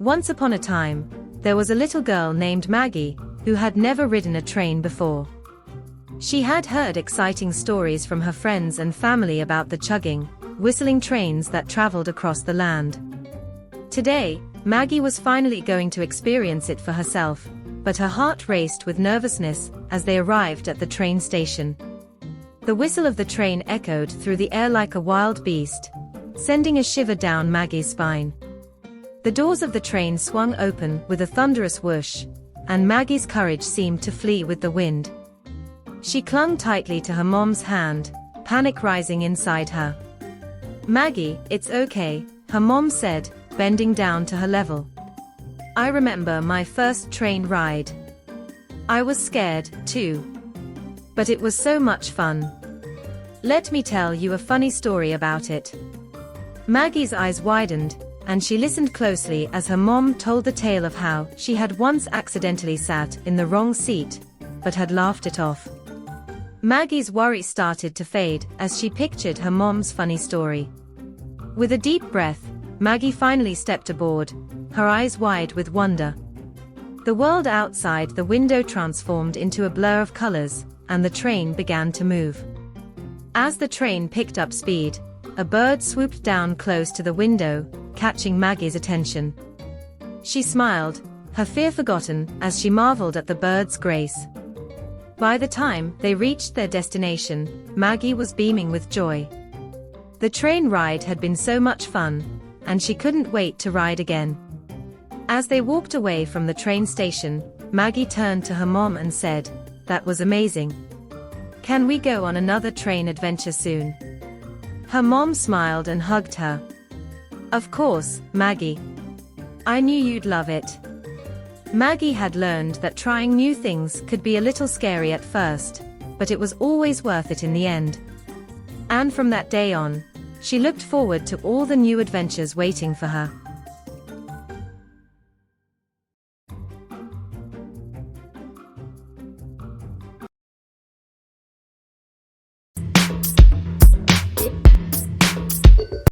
Once upon a time, there was a little girl named Maggie, who had never ridden a train before. She had heard exciting stories from her friends and family about the chugging, whistling trains that traveled across the land. Today, Maggie was finally going to experience it for herself, but her heart raced with nervousness as they arrived at the train station. The whistle of the train echoed through the air like a wild beast, sending a shiver down Maggie's spine. The doors of the train swung open with a thunderous whoosh, and Maggie's courage seemed to flee with the wind. She clung tightly to her mom's hand, panic rising inside her. "Maggie, it's okay," her mom said, bending down to her level. "I remember my first train ride. I was scared, too. But it was so much fun. Let me tell you a funny story about it." Maggie's eyes widened, and she listened closely as her mom told the tale of how she had once accidentally sat in the wrong seat, but had laughed it off. Maggie's worry started to fade as she pictured her mom's funny story. With a deep breath, Maggie finally stepped aboard, her eyes wide with wonder. The world outside the window transformed into a blur of colors, and the train began to move. As the train picked up speed, a bird swooped down close to the window, catching Maggie's attention. She smiled, her fear forgotten as she marveled at the bird's grace. By the time they reached their destination, Maggie was beaming with joy. The train ride had been so much fun, and she couldn't wait to ride again. As they walked away from the train station, Maggie turned to her mom and said, "That was amazing. Can we go on another train adventure soon?" Her mom smiled and hugged her. "Of course, Maggie. I knew you'd love it." Maggie had learned that trying new things could be a little scary at first, but it was always worth it in the end. And from that day on, she looked forward to all the new adventures waiting for her.